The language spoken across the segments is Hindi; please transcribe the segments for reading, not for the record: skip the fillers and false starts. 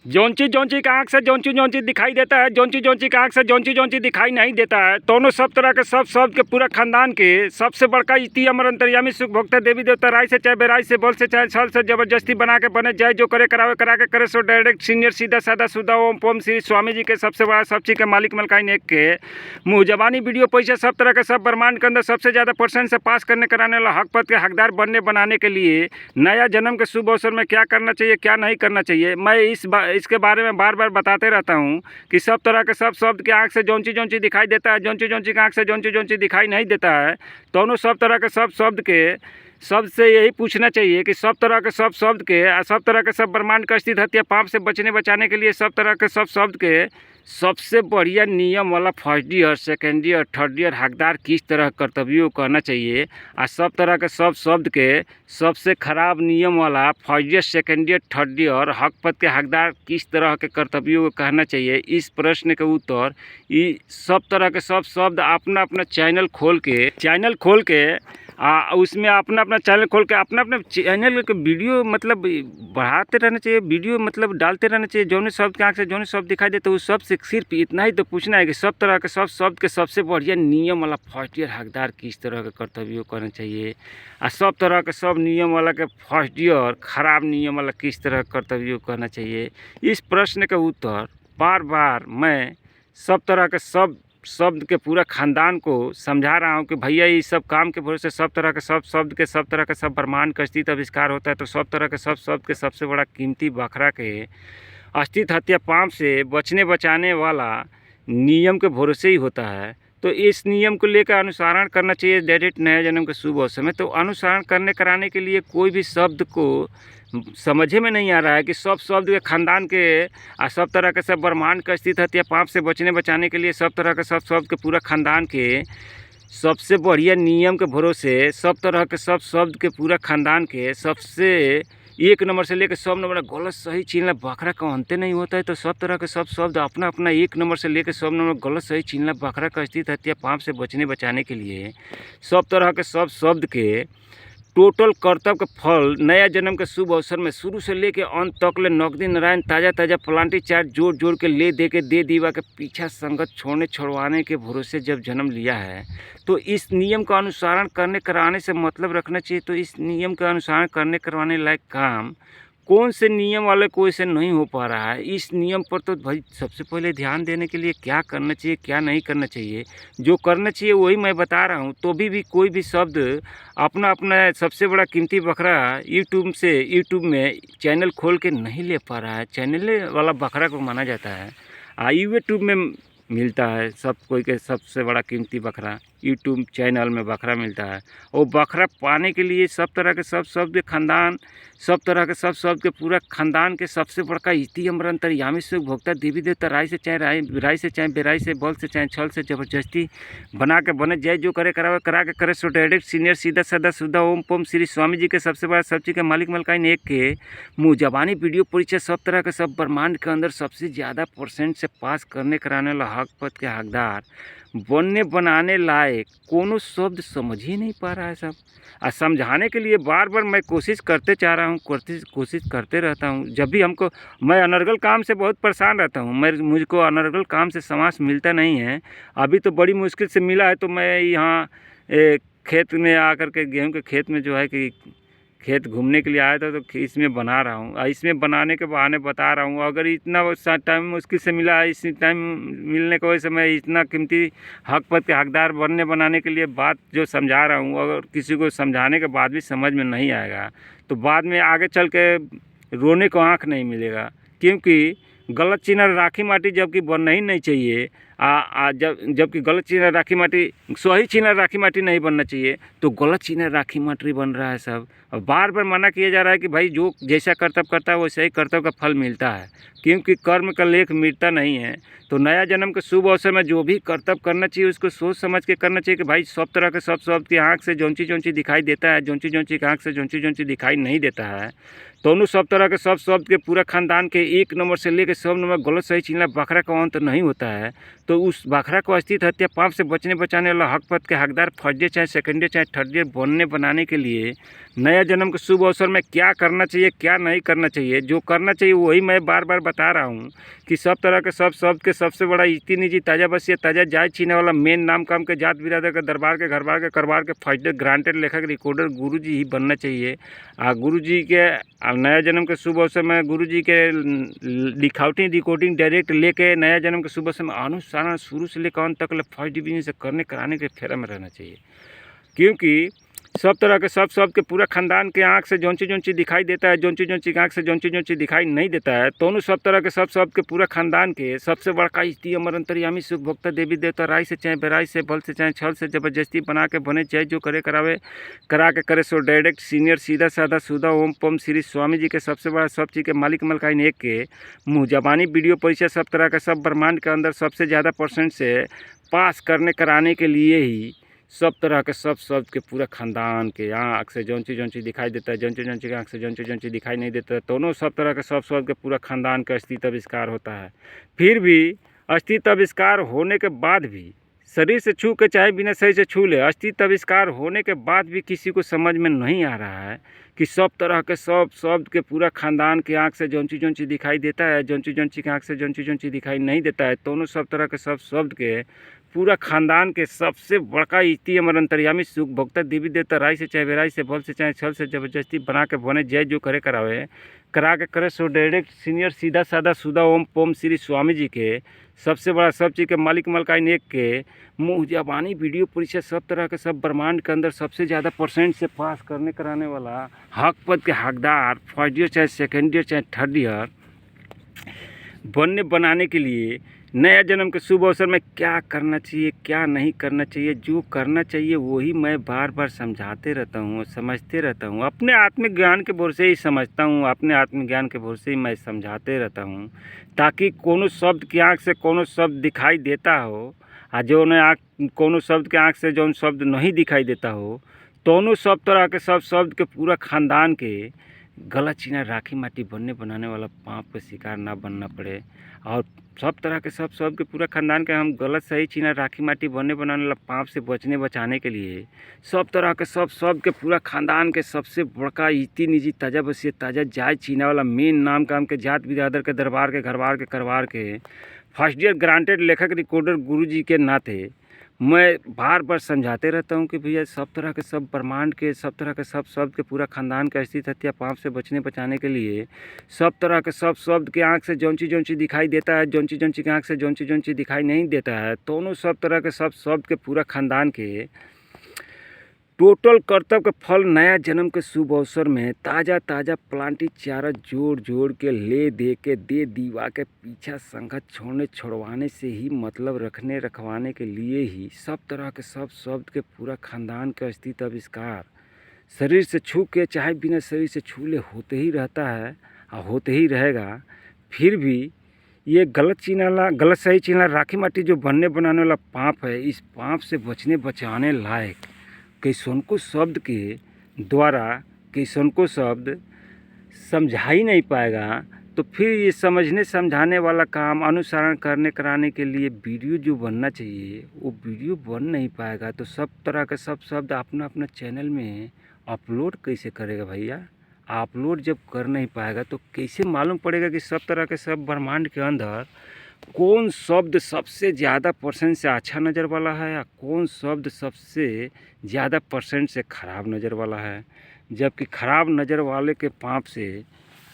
जौन चीज़ की आँख से जौन चीज़ दिखाई देता है, जौन चीज़ की आँख से जौन चीज़ दिखाई नहीं देता है, दोनों सब तरह के सब शब्द के पूरा खानदान के सबसे बड़का इति अमर अंतर्यामी सुख भोक्ता देवी देवता राय से चाहे बेराई से बल से चाहे छल से जबरदस्ती बना के बने जाए जो करे करावे करा के करे सो डायरेक्ट सीनियर सीधा सादा सुधा ओम पोम श्री स्वामी जी के सबसे बड़ा सब चीज़ के मालिक मलकाइन एक के मुँह जबानी वीडियो पैसा सब तरह के सब ब्रह्मांड के अंदर सबसे ज़्यादा परसेंट से पास करने कराने वाला हक पद के हकदार बनने बनाने के लिए नया जन्म के शुभ अवसर में क्या करना चाहिए क्या नहीं करना चाहिए, मैं इसके बारे में बार बार बताते रहता हूँ कि सब तरह के सब शब्द के आँख से जौन चीज़ दिखाई देता है, जौन चीज़ की आँख से जौन चीज़ दिखाई नहीं देता है, दोनों सब तरह के सब शब्द के शब्द से यही पूछना चाहिए कि सब तरह के सब शब्द के सब तरह के सब ब्रह्मांड का स्थित हत्या पाप से बचने बचाने के लिए सब तरह के सब शब्द के सबसे बढ़िया नियम वाला first year second year third year हकदार किस तरह कर्तव्यों करना चाहिए और सब तरह के सब शब्द के सबसे खराब नियम वाला first year second year third year हक पद के हकदार किस तरह के कर्तव्यों को कहना चाहिए। इस प्रश्न के उत्तर ये सब तरह के सब शब्द अपना अपना चैनल खोल के उसमें अपना अपना चैनल खोल के अपना चैनल के वीडियो मतलब बढ़ाते रहना चाहिए, वीडियो मतलब डालते रहना चाहिए। जौन शब्द के आँख से जौन शब्द दिखाई देते उस शब्द से सिर्फ इतना ही तो पूछना है कि सब तरह के सब शब्द के सबसे बढ़िया नियम वाला फर्स्ट ईयर हकदार किस तरह के कर्तव्य करना चाहिए और सब तरह के सब नियम वाला के फर्स्ट ईयर खराब नियम वाला किस तरह कर्तव्य करना चाहिए। इस प्रश्न का उत्तर बार बार मैं सब तरह के सब शब्द के पूरा खानदान को समझा रहा हूँ कि भैया ये सब काम के भरोसे सब तरह के सब शब्द के सब तरह के सब ब्रह्मांड का अस्तित्व आविष्कार होता है। तो सब तरह के सब शब्द के सबसे बड़ा कीमती बकरा के अस्तित्व हत्या पाप से बचने बचाने वाला नियम के भरोसे ही होता है। तो इस नियम को लेकर अनुसरण करना चाहिए डायरेक्ट नया जन्म के शुभ अवसर में। तो अनुसरण करने कराने के लिए कोई भी शब्द को समझे में नहीं आ रहा है कि सब शब्द के खानदान के सब तरह के सब ब्रह्मांड का स्थित हत्या पाप से बचने बचाने के लिए सब तरह के सब शब्द के पूरा खानदान के सबसे बढ़िया नियम के भरोसे सब तरह के सब शब्द के पूरा खानदान के सबसे एक नंबर से लेकर सब नंबर गलत सही चिन्हला बकरा का अंत नहीं होता है। तो सब तरह के सब शब्द अपना अपना एक नंबर से लेकर सब नंबर गलत सही चिन्हला बकरा का स्थित हत्या पाप से बचने बचाने के लिए सब तरह के सब शब्द के टोटल कर्तव्य का फल नया जन्म के शुभ अवसर में शुरू से लेकर अंत तक ले नकदी नारायण ताज़ा ताज़ा प्लांटी चार्ट जोड़ जोड़ के ले दे के दे दीवा के पीछा संगत छोड़ने छोड़वाने के भरोसे जब जन्म लिया है तो इस नियम का अनुसरण करने कराने से मतलब रखना चाहिए। तो इस नियम का अनुसरण करने करवाने लायक काम कौन से नियम वाले कोई से नहीं हो पा रहा है। इस नियम पर तो भाई सबसे पहले ध्यान देने के लिए क्या करना चाहिए क्या नहीं करना चाहिए, जो करना चाहिए वही मैं बता रहा हूँ। तो भी कोई भी शब्द अपना अपना सबसे बड़ा कीमती बकरा यूट्यूब में चैनल खोल के नहीं ले पा रहा है। चैनल वाला बकरा को माना जाता है। यूट्यूब में मिलता है सब कोई के सबसे बड़ा कीमती बकरा यूट्यूब चैनल में बकरा मिलता है। और बकरा पाने के लिए सब तरह के सब शब्द के खानदान सब तरह के सब शब्द के पूरा खानदान के सबसे बड़का इति अमर अंतर्यामी सुख भोक्ता देवी देवता राय से चाहे बेराई से बल से चाहे छल से जबरदस्ती बना के बने जाए जो करे करावे करा के करे सो डायरेक्ट सीनियर सीधा सादा सुधा ओम पोम श्री स्वामी जी के सबसे बड़ा सब चीज़ के मालिक मलकाइन एक के मुँह जबानी वीडियो परिचय सब तरह के सब ब्रह्मांड के अंदर सबसे ज़्यादा परसेंट से पास करने कराने वाला हक पद के हकदार बनने बनाने लायक कोनो शब्द समझ ही नहीं पा रहा है सब। और समझाने के लिए बार बार मैं कोशिश करते चाह रहा हूँ कोशिश करते रहता हूँ। जब भी हमको मैं अनर्गल काम से बहुत परेशान रहता हूँ, मुझको अनर्गल काम से समास मिलता नहीं है। अभी तो बड़ी मुश्किल से मिला है। तो मैं यहाँ खेत में आकर के गेहूँ के खेत में जो है कि खेत घूमने के लिए आया था तो इसमें बना रहा हूँ। इसमें बनाने के बहाने बता रहा हूँ। अगर इतना टाइम मुश्किल से मिला इस टाइम मिलने की वजह से मैं इतना कीमती हक पद के हकदार बनने बनाने के लिए बात जो समझा रहा हूँ, अगर किसी को समझाने के बाद भी समझ में नहीं आएगा तो बाद में आगे चल के रोने को आँख नहीं मिलेगा। क्योंकि गलत चिन्ह राखी माटी जबकि बनना ही नहीं चाहिए। जबकि गलत चिन्ह राखी माटी सही चिन्ह राखी माटी नहीं बनना चाहिए तो गलत चिन्ह राखी माटी बन रहा है सब। और बार बार मना किया जा रहा है कि भाई जो जैसा कर्तव्य करता है वैसे ही कर्तव्य का फल मिलता है। क्योंकि कर्म का लेख मिटता नहीं है। तो नया जन्म के शुभ अवसर में जो भी कर्तव्य करना चाहिए उसको सोच समझ के करना चाहिए कि भाई सब तरह के सब शब्द की आँख से जौन चीज़ दिखाई देता है, जौन चीज़ की आँख से जौन चीज़ दिखाई नहीं देता है, दोनों सब तरह के सब शब्द के पूरा खानदान के एक नंबर से लेकर सब नंबर गलत सही चिन्हला बकरा का अंत नहीं होता है। तो उस बखरा को अस्थित हत्या पाप से बचने बचाने वाला हक पद के हकदार फर्स्ट ईयर चाहे सेकेंड ईयर चाहे थर्ड ईयर बनने बनाने के लिए नया जन्म के शुभ अवसर में क्या करना चाहिए, क्या नहीं करना चाहिए। जो करना चाहिए वही मैं बार बार बता रहा हूँ कि सब तरह के सब शब्द के सबसे बड़ा इति निजी ताज़ा बसिया ताज़ा जायज छीने वाला मेन नाम काम के जात बिरादर के दरबार के घरबार के करबार के फर्स्ट ईयर ग्रांटेड लेखक रिकॉर्डर गुरु जी ही बनना चाहिए। गुरु जी के नया जन्म के शुभ अवसर में गुरु जी के लिखावटी रिकॉर्डिंग डायरेक्ट लेके नया जन्म के शुभ अवसर में अनुसारण शुरू से लेकर अंत तक फर्स्ट डिवीजन से करने कराने के फेरा में रहना चाहिए। क्योंकि सब तरह के सब के पूरा खानदान के आँख से जौन चीज़ दिखाई देता है, जौन चीज़ आँख से जौन चीज़ दिखाई नहीं देता है, दोनों सब तरह के सब के पूरा खानदान के सबसे बड़का इष्टि अमर अंतर्यामी सुख भोक्ता देवी देवता राय से चाहे बेराई से बल से चाहे छल से जबरदस्ती बना के बने चाहे जो करे करावे करा के करे सो डायरेक्ट सीनियर सीधा साधा सुधा ओम पम श्री स्वामी जी के सबसे बड़ा सब चीज़ के मालिक मलकाइन एक के मुँह जबानी वीडियो परिचय सब तरह के सब ब्रह्मांड के अंदर सबसे ज़्यादा परसेंट से पास करने कराने के लिए ही सब तरह के सब शब्द के पूरा खानदान के आँख से जौन चीज़ दिखाई देता है, जौन चीज़ के आँख से जौन चीज़ दिखाई नहीं देता है, दोनों सब तरह के सब शब्द के पूरा खानदान का अस्तित्व आविष्कार होता है। फिर भी अस्तित्व आविष्कार होने के बाद भी शरीर से छू के चाहे बिना शरीर से छू ले, अस्तित्व आविष्कार होने के बाद भी किसी को समझ में नहीं आ रहा है कि सब तरह के सब शब्द के पूरा खानदान के आँख से जौन चीज़ दिखाई देता है, जौन चीज़ के आँख से जौन चीज़ दिखाई नहीं देता है, दोनों सब तरह के सब शब्द के पूरा खानदान के सबसे बड़का इष्टि अमर अंतर्यामी सुख भोक्ता देवी देवता राय से चाहे बेराई से बल से चाहे छल से जबरदस्ती बना के बने जय जो करे करावे करा के करे सो डायरेक्ट सीनियर सीधा साधा सुधा ओम पोम श्री स्वामी जी के सबसे बड़ा सब चीज़ के मालिक मलकाइन एक के मुँह जबानी वीडियो परिचय सब तरह के सब ब्रह्मांड के अंदर सबसे ज़्यादा परसेंट से पास करने कराने वाला हक पद के हकदार फर्स्ट ईयर चाहे सेकेंड ईयर चाहे थर्ड ईयर बनने बनाने के लिए नया जन्म के शुभ अवसर में क्या करना चाहिए, क्या नहीं करना चाहिए। जो करना चाहिए वही मैं बार बार समझाते रहता हूँ, समझते रहता हूँ, अपने आत्मिक ज्ञान के भरोसे ही समझता हूँ, अपने आत्मिक ज्ञान के भरोसे ही मैं समझाते रहता हूँ, ताकि कोनो शब्द की आँख से कोनो शब्द दिखाई देता हो और जो न कोनो शब्द के आँख से जौन शब्द नहीं दिखाई देता हो, दोनों सब तरह के सब शब्द के पूरा खानदान के गला चीना राखी माटी बनने बनाने वाला पाप का शिकार ना बनना पड़े। और सब तरह के सब शब्द के पूरा खानदान के हम गलत सही चीना राखी माटी बनने बनाने वाला पाप से बचने बचाने के लिए सब तरह के सब शब्द के पूरा खानदान के सबसे बड़का इति निजी ताज़ा बसिया ताज़ा जायज चीना वाला मेन नाम काम के जात बिरादर के दरबार के घरबार के करबार के फर्स्ट ईयर ग्रांटेड लेखक रिकॉर्डर गुरु जी के नाते मैं बार बार समझाते रहता हूँ कि भैया सब तरह के सब ब्रह्मांड के सब तरह के सब शब्द के पूरा खानदान का अस्तित्व हत्या पाप से बचने बचाने के लिए सब तरह के सब शब्द के आँख से जौन चीज़ दिखाई देता है, जौन चीज़ के आँख से जौन चीज़ दिखाई नहीं देता है, दोनों सब तरह के सब शब्द के पूरा खानदान के टोटल कर्तव्य के फल नया जन्म के शुभ अवसर में ताज़ा प्लांटी चारा जोड़ के ले दे के दे दीवा के पीछा संगत छोड़ने छोड़वाने से ही मतलब रखने रखवाने के लिए ही सब तरह के सब शब्द के पूरा खानदान का अस्तित्व आविष्कार शरीर से छू के चाहे बिना शरीर से छू ले होते ही रहता है और होते ही रहेगा। फिर भी ये गलत सही चीना राखी माटी जो बनने बनाने वाला पाप है, इस पाप से बचने बचाने लायक कैसन को शब्द के द्वारा कैसन को शब्द समझा ही नहीं पाएगा, तो फिर ये समझने समझाने वाला काम अनुसरण करने कराने के लिए वीडियो जो बनना चाहिए वो वीडियो बन नहीं पाएगा। तो सब तरह के सब शब्द अपना अपना चैनल में अपलोड कैसे करेगा भैया? अपलोड जब कर नहीं पाएगा तो कैसे मालूम पड़ेगा कि सब तरह के सब ब्रह्मांड के अंदर कौन शब्द सबसे ज़्यादा परसेंट से अच्छा नज़र वाला है या कौन शब्द सबसे ज़्यादा परसेंट से ख़राब नज़र वाला है। जबकि ख़राब नज़र वाले के पाप से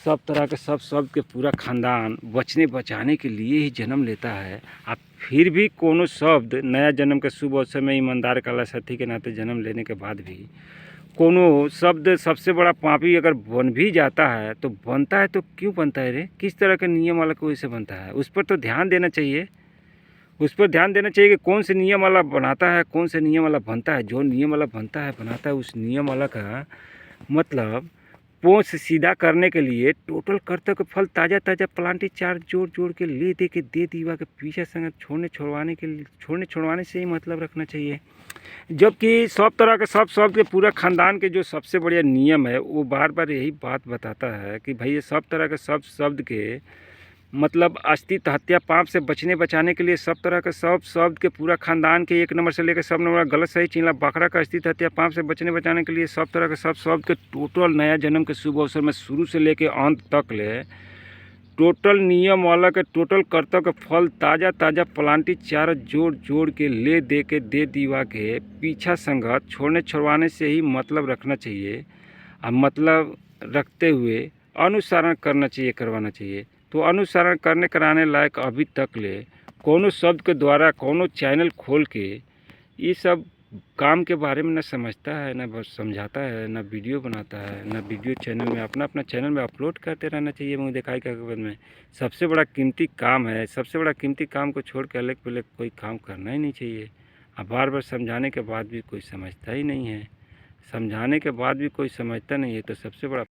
सब तरह के सब शब्द के पूरा खानदान बचने बचाने के लिए ही जन्म लेता है। अब फिर भी कोनो शब्द नया जन्म के शुभ अवसर में ईमानदार कला साथी के नाते जन्म लेने के बाद भी कोनो शब्द सबसे बड़ा पापी अगर बन भी जाता है तो बनता है तो क्यों बनता है रे? किस तरह के नियम वाला को इसे बनता है? उस पर तो ध्यान देना चाहिए, उस पर ध्यान देना चाहिए कि कौन से नियम वाला बनाता है, कौन से नियम वाला बनता है। जो नियम वाला बनता है बनाता है, उस नियम वाला का मतलब पोंछ सीधा करने के लिए टोटल कर्तव्य फल ताज़ा प्लांटी चार जोड़ के ले दे के दे दीवा के पीछे संग छोड़ने छोड़वाने से ही मतलब रखना चाहिए। जबकि सब तरह के सब शब्द के पूरा खानदान के जो सबसे बढ़िया नियम है वो बार बार यही बात बताता है कि भाई ये सब तरह के सब शब्द के मतलब अस्तित्व हत्या पाप से बचने बचाने के लिए सब तरह के सब शब्द के पूरा खानदान के 1 नंबर से लेकर सब नंबर गलत सही चिल्ला बकरा का अस्तित्व हत्या पाप से बचने बचाने के लिए सब तरह के सब शब्द के टोटल नया जन्म के शुभ अवसर में शुरू से लेकर अंत तक ले टोटल नियम वाला के टोटल कर्तव्य के फल ताज़ा ताज़ा प्लांटी चार जोड़ जोड़ के ले दे के दे दीवा के पीछा संगत छोड़ने छुड़वाने से ही मतलब रखना चाहिए और मतलब रखते हुए अनुसरण करना चाहिए करवाना चाहिए। तो अनुसरण करने कराने लायक अभी तक ले कोनो शब्द के द्वारा कोनो चैनल खोल के ये सब काम के बारे में न समझता है, न बस समझाता है, न वीडियो बनाता है, न वीडियो चैनल में अपना चैनल में अपलोड करते रहना चाहिए। मुझे दिखाई के बाद में सबसे बड़ा कीमती काम है, सबसे बड़ा कीमती काम को छोड़ के अलग पहले कोई काम करना ही नहीं चाहिए। अब बार बार समझाने के बाद भी कोई समझता ही नहीं है, समझाने के बाद भी कोई समझता नहीं है, तो सबसे बड़ा